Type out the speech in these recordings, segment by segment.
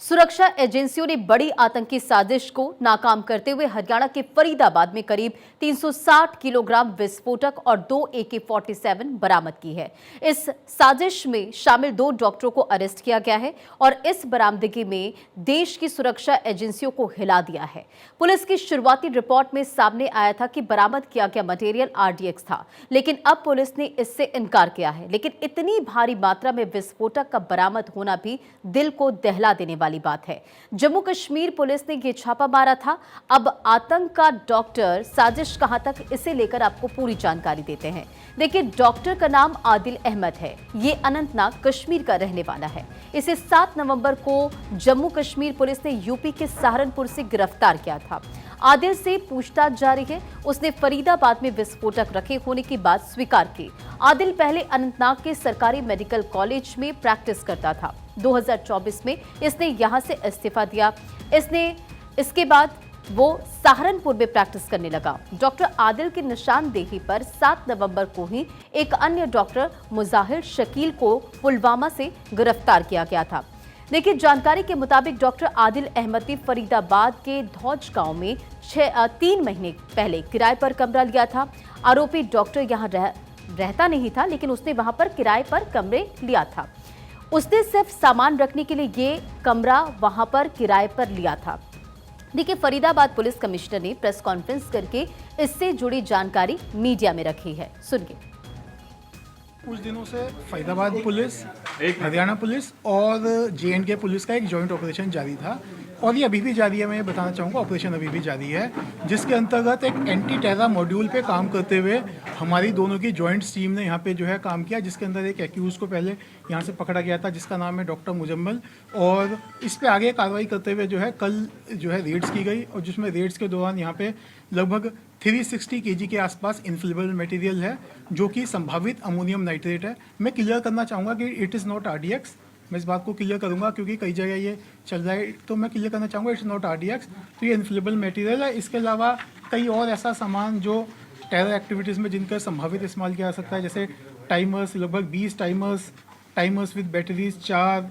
सुरक्षा एजेंसियों ने बड़ी आतंकी साजिश को नाकाम करते हुए हरियाणा के फरीदाबाद में करीब 360 किलोग्राम विस्फोटक और 2 AK-47 बरामद की है। इस साजिश में शामिल 2 डॉक्टरों को अरेस्ट किया गया है और इस बरामदगी में देश की सुरक्षा एजेंसियों को हिला दिया है। पुलिस की शुरुआती रिपोर्ट में सामने आया था कि बरामद किया गया मटेरियल RDX था, लेकिन अब पुलिस ने इससे इनकार किया है। लेकिन इतनी भारी मात्रा में विस्फोटक का बरामद होना भी दिल को दहला देने वाली बात है। जम्मू कश्मीर पुलिस ने यह छापा मारा था। अब आतंक का डॉक्टर साजिश कहां तक, इसे लेकर आपको पूरी जानकारी देते हैं। देखिए, डॉक्टर का नाम आदिल अहमद है। ये अनंतनाग कश्मीर का रहने वाला है। इसे 7 नवंबर को जम्मू कश्मीर पुलिस ने यूपी के सहारनपुर से गिरफ्तार किया था। आदिल से पूछताछ जारी है। उसने फरीदाबाद में विस्फोटक रखे होने की बात स्वीकार की। आदिल पहले अनंतनाग के सरकारी मेडिकल कॉलेज में प्रैक्टिस करता था। 2024 में इसने यहां से इस्तीफा दिया। इसके बाद वो सहारनपुर में प्रैक्टिस करने लगा। डॉक्टर आदिल की निशानदेही पर 7 नवंबर को ही एक अन्य डॉक्टर मुजाहिर शकील को पुलवामा से गिरफ्तार किया गया था। देखिए, जानकारी के मुताबिक डॉक्टर आदिल अहमद ने फरीदाबाद के धौज गांव में 3 महीने पहले किराए पर कमरा लिया था। आरोपी डॉक्टर यहां रहता नहीं था, लेकिन उसने वहां पर किराए पर कमरे लिया था। उसने सिर्फ सामान रखने के लिए ये कमरा वहां पर किराए पर लिया था। देखिए, फरीदाबाद पुलिस कमिश्नर ने प्रेस कॉन्फ्रेंस करके इससे जुड़ी जानकारी मीडिया में रखी है। सुनिए। कुछ दिनों से फरीदाबाद पुलिस, हरियाणा पुलिस और J&K पुलिस का एक जॉइंट ऑपरेशन जारी था और ये अभी भी जारी है। मैं ये बताना चाहूँगा, ऑपरेशन अभी भी जारी है, जिसके अंतर्गत एक एंटी टेरर मॉड्यूल पे काम करते हुए हमारी दोनों की जॉइंट टीम ने यहाँ पे जो है काम किया, जिसके अंदर एक एक्यूज को पहले यहाँ से पकड़ा गया था, जिसका नाम है डॉक्टर मुजम्मल, और इस पे आगे कार्रवाई करते हुए जो है कल जो है रेड्स की गई और जिसमें रेड्स के दौरान यहाँ पे लगभग 360 kg के आसपास इन्फ्लेमेबल मटेरियल है, जो कि संभावित अमोनियम नाइट्रेट है। मैं क्लियर करना चाहूँगा कि इट इज़ नॉट RDX। मैं इस बात को क्लियर करूंगा क्योंकि कई जगह ये चल रहा है, तो मैं क्लियर करना चाहूँगा इट्स नॉट RDX। तो ये इन्फ्लेमेबल मटेरियल है। इसके अलावा कई और ऐसा सामान जो टेरर एक्टिविटीज़ में जिनका संभावित इस्तेमाल किया जा सकता है, जैसे टाइमर्स, लगभग 20 टाइमर्स विद बैटरीज 4,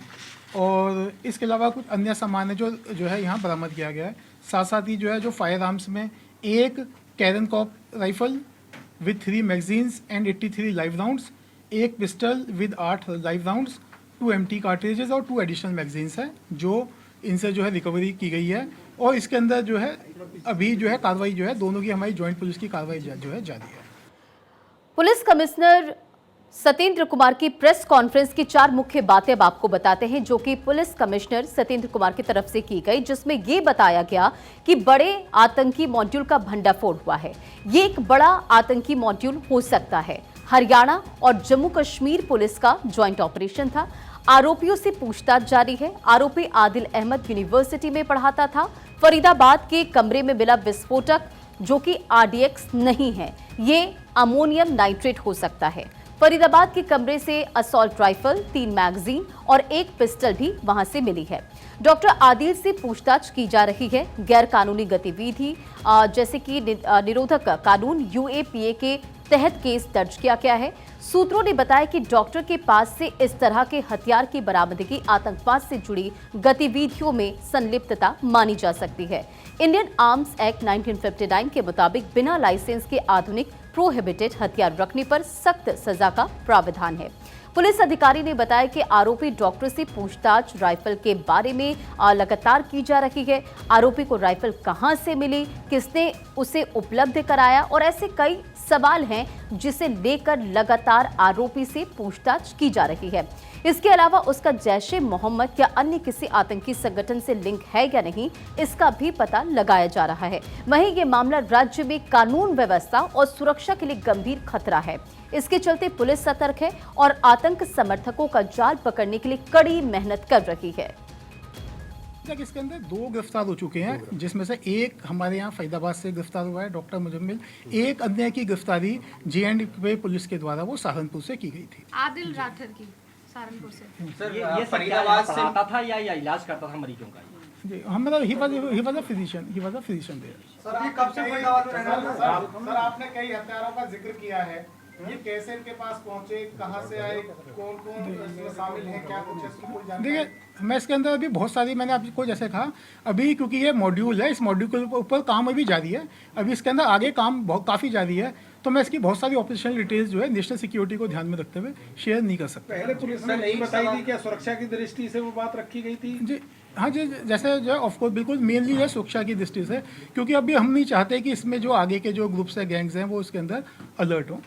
और इसके अलावा कुछ अन्य सामान है जो है यहाँ बरामद किया गया है। साथ साथ ही जो है जो फायर आर्म्स में एक कैरन कॉप rifle with 3 magazines and 83 live rounds, एक pistol with 8 live rounds, 2 empty cartridges और 2 एडिशनल मैगजीन्स हैं, जो इनसे जो है रिकवरी की गई है। और इसके अंदर जो है अभी जो है कार्रवाई जो है दोनों की हमारी जॉइंट पुलिस की कार्रवाई जो है जारी है। पुलिस कमिश्नर सत्येंद्र कुमार की प्रेस कॉन्फ्रेंस की 4 मुख्य बातें अब आपको बताते हैं, जो कि पुलिस कमिश्नर सत्येंद्र कुमार की तरफ से की गई, जिसमें यह बताया गया कि बड़े आतंकी मॉड्यूल का भंडाफोड़ हुआ है। ये एक बड़ा आतंकी मॉड्यूल हो सकता है। हरियाणा और जम्मू कश्मीर पुलिस का ज्वाइंट ऑपरेशन था। आरोपियों से पूछताछ जारी है। आरोपी आदिल अहमद यूनिवर्सिटी में पढ़ाता था। फरीदाबाद के कमरे में मिला विस्फोटक, जो कि RDX नहीं है, ये अमोनियम नाइट्रेट हो सकता है। फरीदाबाद के कमरे से असॉल्ट राइफल, 3 मैगजीन और 1 पिस्टल भी वहां से मिली है। डॉक्टर आदिल से पूछताछ की जा रही है। गैर कानूनी गतिविधि जैसे कि निरोधक कानून UAPA के तहत केस दर्ज किया गया है। सूत्रों ने बताया कि डॉक्टर के पास से इस तरह के हथियार की बरामदगी आतंकवाद से जुड़ी गतिविधियों में संलिप्तता मानी जा सकती है। इंडियन आर्म्स एक्ट 1959 के मुताबिक बिना लाइसेंस के आधुनिक प्रोहिबिटेड हथियार रखने पर सख्त सजा का प्रावधान है। पुलिस अधिकारी ने बताया कि आरोपी डॉक्टर से पूछताछ राइफल के बारे में लगातार की जा रही है। आरोपी को राइफल कहां से मिली, किसने उसे उपलब्ध कराया, और ऐसे कई सवाल हैं जिसे लेकर लगातार आरोपी से पूछताछ की जा रही है। इसके अलावा उसका जैश-ए-मोहम्मद या अन्य किसी आतंकी संगठन से लिंक है या नहीं, इसका भी पता लगाया जा रहा है। वहीं ये मामला राज्य में कानून व्यवस्था और सुरक्षा के लिए गंभीर खतरा है। इसके चलते पुलिस सतर्क है और आतंक समर्थकों का जाल पकड़ने के लिए कड़ी मेहनत कर रही है। इसके अंदर 2 गिरफ्तार हो चुके हैं, जिसमें से एक हमारे यहाँ फरीदाबाद से गिरफ्तार हुआ है, डॉक्टर मुजम्मिल। एक अन्य की गिरफ्तारी J&K पुलिस के द्वारा वो सहारनपुर से की गई थी। आदिल राठर की सहारनपुर से। सर, ये फरीदाबाद से आता था या इलाज करता था मरीजों का? जी, हमारा ही was a physician there. Sir, आप कब से फरीदाबाद में रहने लगे? सर, आपने कई हत्यारों का जिक्र किया है ये कैसे इनके पास पहुंचे, कहां से आए, कौन कौन इसमें शामिल हैं, क्या कुछ है इसकी कोई जानकारी? देखिए मैं इसके अंदर अभी बहुत सारी, मैंने आपको जैसे कहा अभी, क्योंकि ये मॉड्यूल है, इस मॉड्यूल के ऊपर काम अभी जारी है, अभी इसके अंदर आगे काम बहुत काफ़ी जारी है, तो मैं इसकी बहुत सारी ऑपरेशनल डिटेल्स जो है नेशनल सिक्योरिटी को ध्यान में रखते हुए शेयर नहीं कर सकता। पहले पुलिस ने नहीं बताई थी, क्या सुरक्षा की दृष्टि से वो बात रखी गई थी? जी हाँ जी, जैसे जो है ऑफकोर्स बिल्कुल मेनली है सुरक्षा की दृष्टि से, क्योंकि अभी हम नहीं चाहते कि इसमें जो आगे के जो ग्रुप्स हैं, गैंग्स हैं, वो इसके अंदर अलर्ट हों।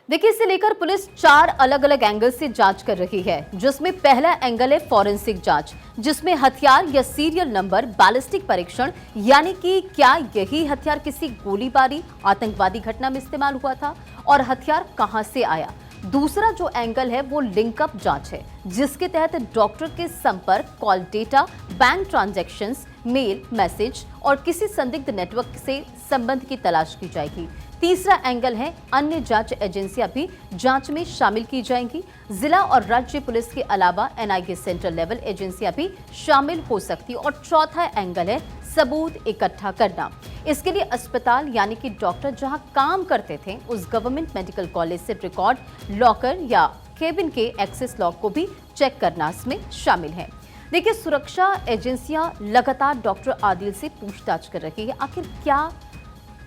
देखिए, इसे लेकर पुलिस 4 अलग अलग एंगल से जांच कर रही है, जिसमें पहला एंगल है फॉरेंसिक जांच, जिसमें हथियार या सीरियल नंबर, बैलिस्टिक परीक्षण, यानी कि क्या यही हथियार किसी गोलीबारी आतंकवादी घटना में इस्तेमाल हुआ था और हथियार कहां से आया। दूसरा जो एंगल है वो लिंकअप जांच है, जिसके तहत डॉक्टर के संपर्क, call data, bank transactions, mail, message और किसी संदिग्ध नेटवर्क से संबंध की तलाश की जाएगी। तीसरा एंगल है अन्य जांच एजेंसियां भी जांच में शामिल की जाएंगी। जिला और राज्य पुलिस के अलावा एनआईए सेंट्रल लेवल एजेंसियां भी शामिल हो सकती। और चौथा एंगल है सबूत इकट्ठा करना। इसके लिए अस्पताल यानी कि डॉक्टर जहां काम करते थे उस गवर्नमेंट मेडिकल कॉलेज से रिकॉर्ड, लॉकर या केबिन के एक्सेस लॉग को भी चेक करना इसमें शामिल है। देखिए, सुरक्षा एजेंसियां लगातार डॉक्टर आदिल से पूछताछ कर रही है, आखिर क्या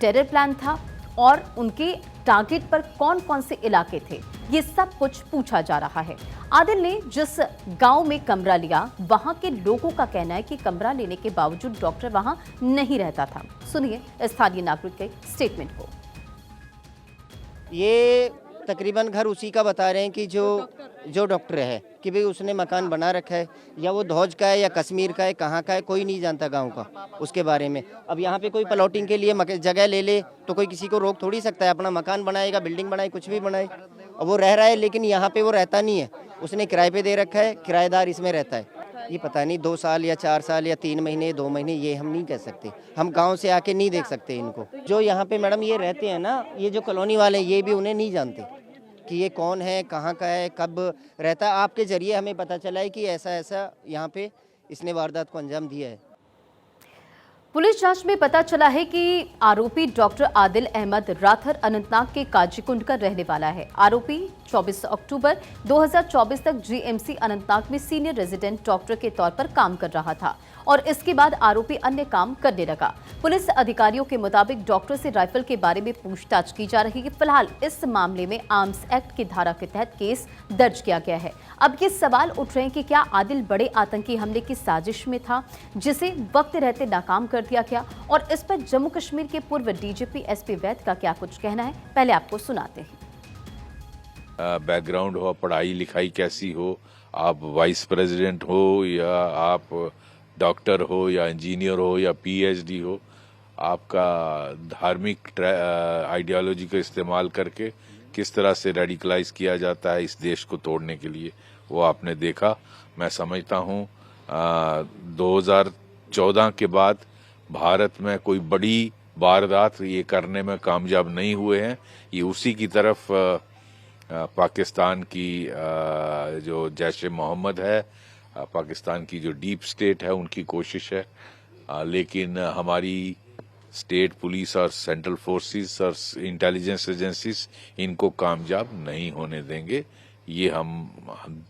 टेरर प्लान था और उनके टारगेट पर कौन कौन से इलाके थे, ये सब कुछ पूछा जा रहा है। आदिल ने जिस गांव में कमरा लिया, वहां के लोगों का कहना है कि कमरा लेने के बावजूद डॉक्टर वहां नहीं रहता था। सुनिए स्थानीय नागरिक के स्टेटमेंट को। ये तकरीबन घर उसी का बता रहे हैं कि जो डॉक्टर है कि भाई उसने मकान बना रखा है, या वो धौज का है या कश्मीर का है, कहाँ का है, कोई नहीं जानता गांव का उसके बारे में। अब यहाँ पे कोई प्लॉटिंग के लिए जगह ले ले तो कोई किसी को रोक थोड़ी सकता है, अपना मकान बनाएगा, बिल्डिंग बनाए, कुछ भी बनाए, और वो रह रहा है, लेकिन यहाँ पे वो रहता नहीं है, उसने किराए पे दे रखा है, किराएदार इसमें रहता है। ये पता नहीं 2 साल या 4 साल या 3 महीने 2 महीने, ये हम नहीं कह सकते, हम गाँव से आके नहीं देख सकते इनको। जो यहाँ पे मैडम ये रहते हैं ना, ये जो कॉलोनी वाले, ये भी उन्हें नहीं जानते कि ये कौन है, कहाँ का है, कब रहता है। आपके जरिए हमें पता चला है कि ऐसा ऐसा यहाँ पे इसने वारदात को अंजाम दिया है। पुलिस जांच में पता चला है कि आरोपी डॉक्टर आदिल अहमद राथर अनंतनाग के काजीकुंड का रहने वाला है। आरोपी 24 अक्टूबर 2024 तक जीएमसी अनंतनाग में सीनियर रेजिडेंट डॉक्टर के तौर पर काम कर रहा था और इसके बाद आरोपी अन्य काम करने लगा। पुलिस अधिकारियों के मुताबिक डॉक्टर से राइफल के बारे में पूछताछ की जा रही है। फिलहाल इस मामले में आर्म्स एक्ट की धारा के तहत केस दर्ज किया गया है। अब ये सवाल उठ रहे हैं कि क्या आदिल बड़े आतंकी हमले की साजिश में था, जिसे वक्त रहते नाकाम कर दिया गया, और इस पर जम्मू कश्मीर के पूर्व डीजीपी एसपी वैद का क्या कुछ कहना है, पहले आपको सुनाते हैं। बैकग्राउंड हो, पढ़ाई लिखाई कैसी हो, आप वाइस प्रेसिडेंट हो या आप डॉक्टर हो या इंजीनियर हो या पीएचडी हो, आपका धार्मिक आइडियोलॉजी का इस्तेमाल करके किस तरह से रेडिकलाइज किया जाता है इस देश को तोड़ने के लिए, वो आपने देखा। मैं समझता हूँ 2014 के बाद भारत में कोई बड़ी वारदात ये करने में कामयाब नहीं हुए हैं। ये उसी की तरफ पाकिस्तान की जो जैश ए मोहम्मद है, पाकिस्तान की जो डीप स्टेट है, उनकी कोशिश है, लेकिन हमारी स्टेट पुलिस और सेंट्रल फोर्सेस और इंटेलिजेंस एजेंसीज इनको कामयाब नहीं होने देंगे। ये हम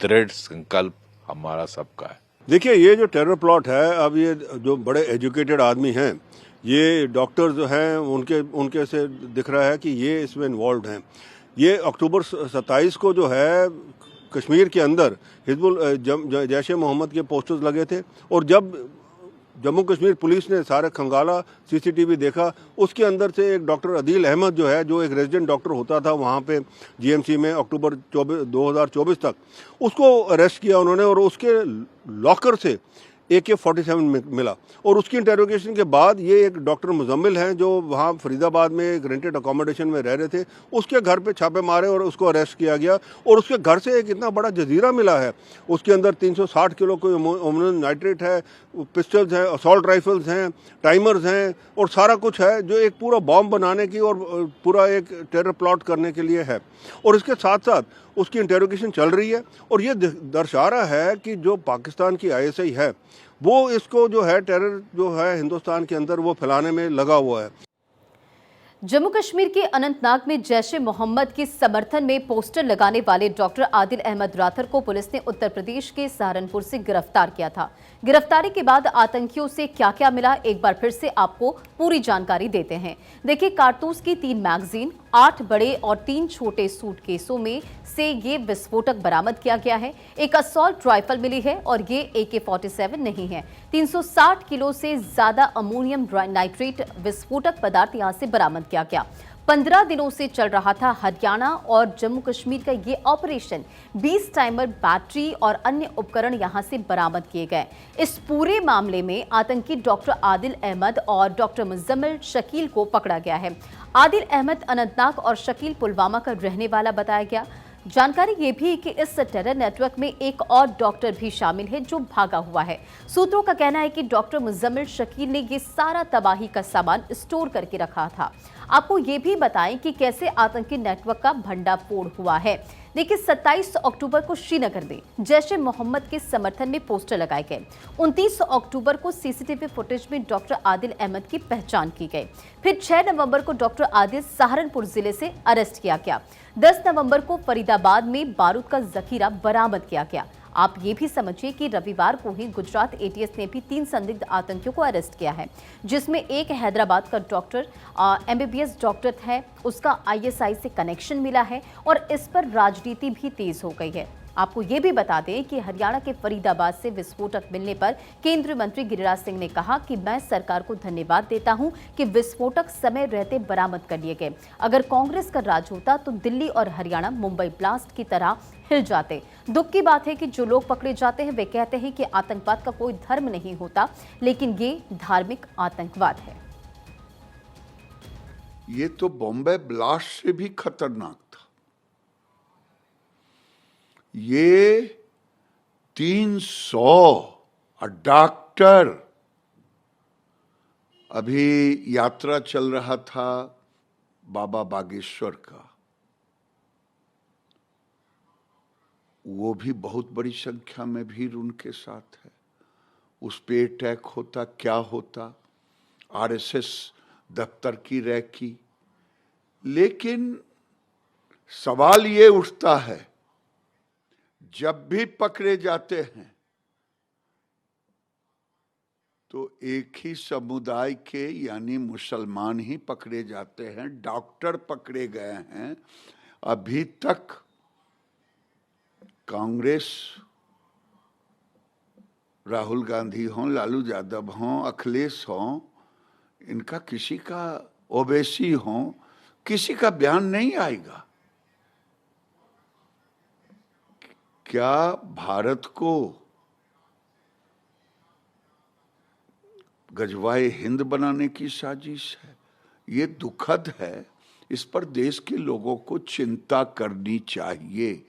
दृढ़ संकल्प हमारा सबका है। देखिए, ये जो टेरर प्लॉट है, अब ये जो बड़े एजुकेटेड आदमी हैं, ये डॉक्टर जो हैं, उनके से दिख रहा है कि ये इसमें इन्वॉल्व हैं। ये अक्टूबर 27 को जो है कश्मीर के अंदर हिजबुल जैश ए मोहम्मद के पोस्टर्स लगे थे, और जब जम्मू कश्मीर पुलिस ने सारा खंगाला, सीसीटीवी देखा, उसके अंदर से एक डॉक्टर आदिल अहमद जो है, जो एक रेजिडेंट डॉक्टर होता था वहाँ पे जीएमसी में अक्टूबर 2024 तक, उसको अरेस्ट किया उन्होंने, और उसके लॉकर से AK-47 मिला। और उसकी इंटेरोगेशन के बाद ये एक डॉक्टर मुजम्मिल हैं जो वहाँ फरीदाबाद में एक रेंटेड अकोमोडेशन में रह रहे थे, उसके घर पे छापे मारे और उसको अरेस्ट किया गया। और उसके घर से एक इतना बड़ा जजीरा मिला है, उसके अंदर 360 किलो कोई अमोनियम नाइट्रेट है, पिस्टल्स हैं, असॉल्ट राइफल्स हैं, टाइमर्स हैं, और सारा कुछ है जो एक पूरा बॉम्ब बनाने की और पूरा एक टेरर प्लॉट करने के लिए है। और इसके साथ साथ उसकी इंटेरोगेशन चल रही है, और ये दर्शा रहा है कि जो पाकिस्तान की ISI है, वो इसको जो है टेरर जो है हिंदुस्तान के अंदर वो फैलाने में लगा हुआ है। जम्मू कश्मीर के अनंतनाग में जैश ए मोहम्मद के समर्थन में पोस्टर लगाने वाले डॉक्टर आदिल अहमद राठर को पुलिस ने उत्तर प्रदेश के सहारनपुर से गिरफ्तार किया था। गिरफ्तारी के बाद आतंकियों से क्या क्या मिला, एक बार फिर से आपको पूरी जानकारी देते हैं। देखिए, कारतूस की 3 मैगजीन, 8 बड़े और 3 छोटे सूटकेसों में से ये विस्फोटक बरामद किया गया है। एक असॉल्ट राइफल मिली है और ये AK-47 नहीं है। 360 किलो से ज्यादा अमोनियम नाइट्रेट विस्फोटक पदार्थ यहां से बरामद किया गया। 15 दिनों से चल रहा था हरियाणा और जम्मू कश्मीर का ये ऑपरेशन। 20 टाइमर, बैटरी और अन्य उपकरण यहां से बरामद किए गए। इस पूरे मामले में आतंकी डॉक्टर आदिल अहमद और डॉक्टर मुजम्मिल शकील को पकड़ा गया है। आदिल अहमद अनंतनाग और शकील पुलवामा का रहने वाला बताया गया। जानकारी ये भी कि इस टेरर नेटवर्क में एक और डॉक्टर भी शामिल है जो भागा हुआ है। सूत्रों का कहना है कि डॉक्टर मुजम्मिल शकील ने ये सारा तबाही का सामान स्टोर करके रखा था। आपको ये भी बताएं कि कैसे आतंकी नेटवर्क का भंडाफोड़ हुआ है। देखिए, 27 अक्टूबर को श्रीनगर में जैश ए मोहम्मद के समर्थन में पोस्टर लगाए गए। 29 अक्टूबर को सीसीटीवी फुटेज में डॉक्टर आदिल अहमद की पहचान की गई। फिर 6 नवंबर को डॉक्टर आदिल सहारनपुर जिले से अरेस्ट किया गया। 10 नवंबर को फरीदाबाद में बारूद का जखीरा बरामद किया गया। आप ये भी समझिए कि रविवार को ही गुजरात ATS ने भी 3 संदिग्ध आतंकियों को अरेस्ट किया है, जिसमें एक हैदराबाद का डॉक्टर MBBS डॉक्टर है, उसका ISI से कनेक्शन मिला है और इस पर राजनीति भी तेज हो गई है। आपको ये भी बता दें कि हरियाणा के फरीदाबाद से विस्फोटक मिलने पर केंद्रीय मंत्री गिरिराज सिंह ने कहा कि मैं सरकार को धन्यवाद देता हूं कि विस्फोटक समय रहते बरामद कर लिए गए। अगर कांग्रेस का राज होता तो दिल्ली और हरियाणा मुंबई ब्लास्ट की तरह हिल जाते। दुख की बात है कि जो लोग पकड़े जाते हैं वे कहते हैं कि आतंकवाद का कोई धर्म नहीं होता, लेकिन ये धार्मिक आतंकवाद है। ये तो बॉम्बे ब्लास्ट से भी खतरनाक था। ये 300 डॉक्टर, अभी यात्रा चल रहा था बाबा बागेश्वर का, वो भी बहुत बड़ी संख्या में भीड़ उनके साथ है। उस पे अटैक होता क्या होता, RSS दफ्तर की रैकी। लेकिन सवाल ये उठता है, जब भी पकड़े जाते हैं तो एक ही समुदाय के यानी मुसलमान ही पकड़े जाते हैं, डॉक्टर पकड़े गए हैं। अभी तक कांग्रेस, राहुल गांधी हों, लालू यादव हों, अखिलेश हों, इनका किसी का, ओवैसी हों, किसी का बयान नहीं आएगा। क्या भारत को गजवाए हिंद बनाने की साजिश है? ये दुखद है। इस पर देश के लोगों को चिंता करनी चाहिए।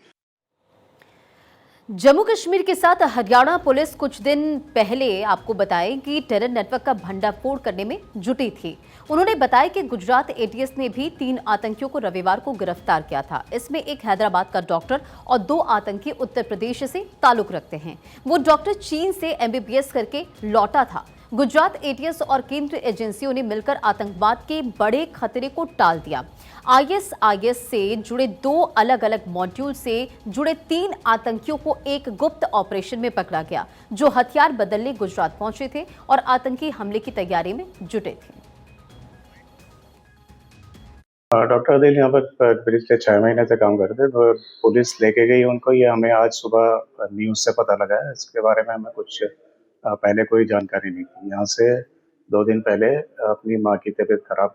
जम्मू कश्मीर के साथ हरियाणा पुलिस कुछ दिन पहले आपको बताएं कि टेरर नेटवर्क का भंडाफोड़ करने में जुटी थी। उन्होंने बताया कि गुजरात ATS ने भी 3 आतंकियों को रविवार को गिरफ्तार किया था। इसमें एक हैदराबाद का डॉक्टर और 2 आतंकी उत्तर प्रदेश से ताल्लुक रखते हैं। वो डॉक्टर चीन से MBBS करके लौटा था। गुजरात ATS और केंद्रीय एजेंसियों ने मिलकर आतंकवाद के बड़े खतरे को टाल दिया। ISIS से जुड़े 2 अलग अलग मॉड्यूल से जुड़े 3 आतंकियों को एक गुप्त ऑपरेशन में पकड़ा गया, जो हथियार बदलने गुजरात पहुंचे थे और आतंकी हमले की तैयारी में जुटे थे। डॉक्टर आदिल यहाँ पर पिछले 6 महीने से काम करते, तो पुलिस लेके गई उनको, ये हमें आज सुबह न्यूज़ से पता लगा है। इसके बारे में हमें कुछ पहले कोई जानकारी नहीं थी। यहाँ से 2 दिन पहले अपनी माँ की तबीयत खराब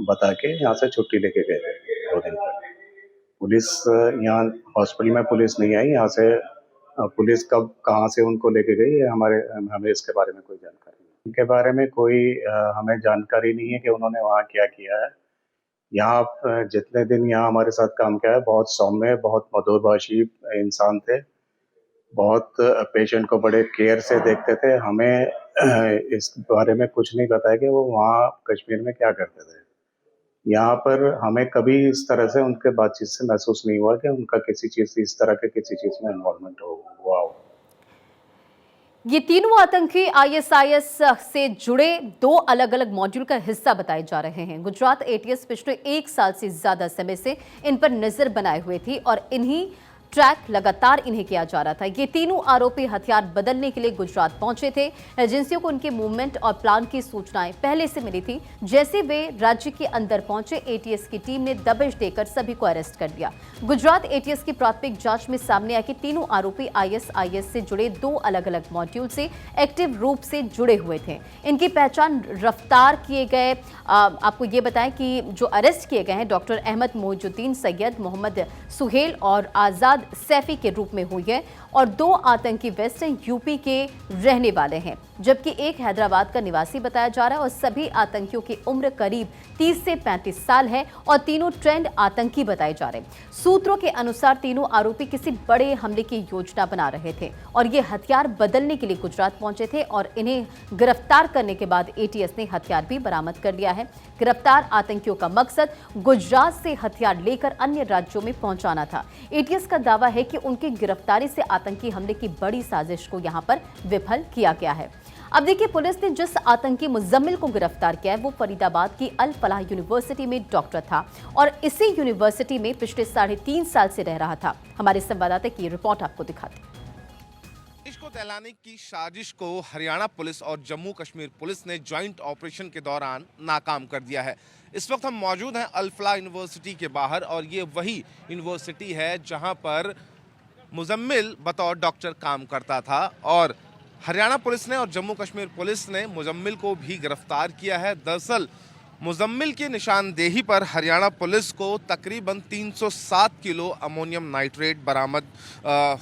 बता के यहाँ से छुट्टी लेके गए थे 2 दिन पहले। पुलिस यहाँ हॉस्पिटल में पुलिस नहीं आई। यहाँ से पुलिस कब कहाँ से उनको लेके गई है हमें इसके बारे में कोई जानकारी नहीं। इनके बारे में कोई हमें जानकारी नहीं है कि उन्होंने वहाँ क्या किया है। यहाँ जितने दिन यहाँ हमारे साथ काम किया है, बहुत सौम्य, बहुत मधुरभाषी इंसान थे। बहुत पेशेंट को बड़े केयर से देखते थे। हमें इस बारे में कुछ नहीं पता है कि वो वहाँ कश्मीर में क्या करते थे। यहाँ पर हमें कभी इस तरह से उनके बातचीत से महसूस नहीं हुआ कि उनका किसी चीज़, इस तरह के किसी चीज़ में इन्वॉल्वमेंट हुआ हो। ये तीनों आतंकी आईएसआईएस से जुड़े 2 अलग-अलग मॉड्यूल का हिस्सा बताए जा रहे हैं। गुजरात एटीएस पिछले 1 साल से ज्यादा समय से इन पर नजर बनाए हुए थी और इन्हीं ट्रैक लगातार इन्हें किया जा रहा था। ये तीनों आरोपी हथियार बदलने के लिए गुजरात पहुंचे थे। एजेंसियों को उनके मूवमेंट और प्लान की सूचनाएं पहले से मिली थी। जैसे वे राज्य के अंदर पहुंचे, एटीएस की टीम ने दबिश देकर सभी को अरेस्ट कर लिया। गुजरात एटीएस की प्राथमिक जांच में सामने आया कि तीनों आरोपी आईएसआईएस से जुड़े 2 अलग-अलग मॉड्यूल से एक्टिव रूप से जुड़े हुए थे। इनकी पहचान रफ्तार किए गए आपको ये बताएं कि जो अरेस्ट किए गए हैं डॉक्टर अहमद मोजुद्दीन सैयद, मोहम्मद सुहेल और आजाद सैफी के रूप में हुई है और 2 आतंकी वेस्टर्न यूपी के रहने वाले हैं, जबकि एक हैदराबाद का निवासी बताया जा रहा है और सभी आतंकियों की उम्र करीब 30 से 35 साल है और तीनों ट्रेंड आतंकी बताए जा रहे हैं। सूत्रों के अनुसार तीनों आरोपी किसी बड़े हमले की योजना बना रहे थे और ये हथियार बदलने के लिए गुजरात पहुंचे थे और इन्हें गिरफ्तार करने के बाद एटीएस ने हथियार भी बरामद कर लिया है। गिरफ्तार आतंकियों का मकसद गुजरात से हथियार लेकर अन्य राज्यों में पहुंचाना था। एटीएस का दावा है कि उनकी गिरफ्तारी से आतंकी हमले की बड़ी साजिश को यहां पर विफल किया गया है। अब देखिए, पुलिस ने जिस आतंकी मुजम्मिल को गिरफ्तार किया है वो फरीदाबाद की अल फलाह यूनिवर्सिटी में डॉक्टर था और इसी यूनिवर्सिटी में पिछले 3.5 साल से रह रहा था। हमारे संवाददाता की रिपोर्ट आपको दिखाते हैं। देश को दहलाने की साजिश को हरियाणा पुलिस और जम्मू कश्मीर पुलिस ने ज्वाइंट ऑपरेशन के दौरान नाकाम कर दिया है। इस वक्त हम मौजूद हैं अल फलाह यूनिवर्सिटी के बाहर और ये वही यूनिवर्सिटी है जहां पर मुजम्मिल बतौर डॉक्टर काम करता था और हरियाणा पुलिस ने और जम्मू कश्मीर पुलिस ने मुजम्मिल को भी गिरफ्तार किया है। दरअसल मुजम्मिल की निशानदेही पर हरियाणा पुलिस को तकरीबन 307 किलो अमोनियम नाइट्रेट बरामद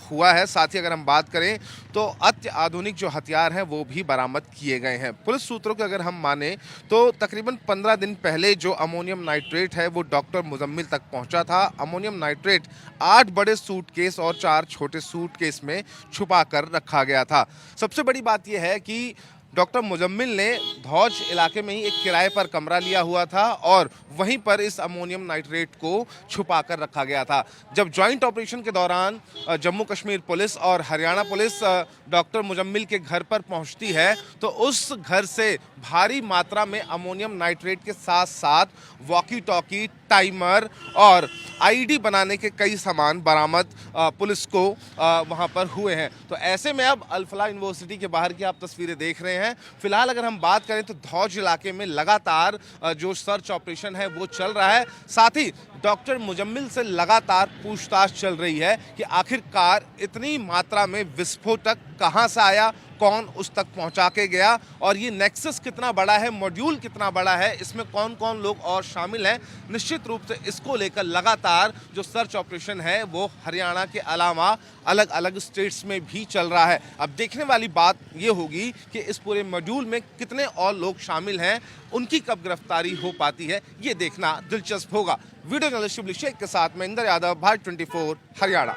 हुआ है। साथ ही अगर हम बात करें तो अत्याधुनिक जो हथियार हैं वो भी बरामद किए गए हैं। पुलिस सूत्रों को अगर हम माने तो तकरीबन 15 दिन पहले जो अमोनियम नाइट्रेट है वो डॉक्टर मुजम्मिल तक पहुंचा था। अमोनियम नाइट्रेट 8 बड़े सूटकेस और 4 छोटे सूटकेस में छुपा कर रखा गया था। सबसे बड़ी बात यह है कि डॉक्टर मुजम्मिल ने धौज इलाके में ही एक किराए पर कमरा लिया हुआ था और वहीं पर इस अमोनियम नाइट्रेट को छुपा कर रखा गया था। जब ज्वाइंट ऑपरेशन के दौरान जम्मू कश्मीर पुलिस और हरियाणा पुलिस डॉक्टर मुजम्मिल के घर पर पहुंचती है तो उस घर से भारी मात्रा में अमोनियम नाइट्रेट के साथ साथ वॉकी टॉकी, टाइमर और आईडी बनाने के कई सामान बरामद पुलिस को वहां पर हुए हैं। तो ऐसे में अब अल फलाह यूनिवर्सिटी के बाहर की आप तस्वीरें देख रहे हैं। फिलहाल अगर हम बात करें तो धौज इलाके में लगातार जो सर्च ऑपरेशन है वो चल रहा है। साथ ही डॉक्टर मुजम्मिल से लगातार पूछताछ चल रही है कि आखिरकार इतनी मात्रा में विस्फोटक कहां से आया, कौन उस तक पहुंचा के गया और ये नेक्सस कितना बड़ा है, मॉड्यूल कितना बड़ा है, इसमें कौन कौन लोग और शामिल हैं। निश्चित रूप से इसको लेकर लगातार जो सर्च ऑपरेशन है वो हरियाणा के अलावा अलग अलग स्टेट्स में भी चल रहा है। अब देखने वाली बात ये होगी कि इस पूरे मॉड्यूल में कितने और लोग शामिल हैं, उनकी कब गिरफ्तारी हो पाती है, ये देखना दिलचस्प होगा। वीडियो जर्नलिस्ट शिबली शेख के साथ मैं इंदर यादव, भारत 24 हरियाणा।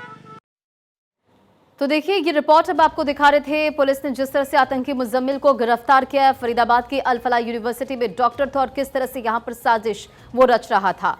तो देखिए, ये रिपोर्ट अब आपको दिखा रहे थे। पुलिस ने जिस तरह से आतंकी मुजम्मिल को गिरफ्तार किया है, फरीदाबाद की अल फलाह यूनिवर्सिटी में डॉक्टर था और किस तरह से यहां पर साजिश वो रच रहा था।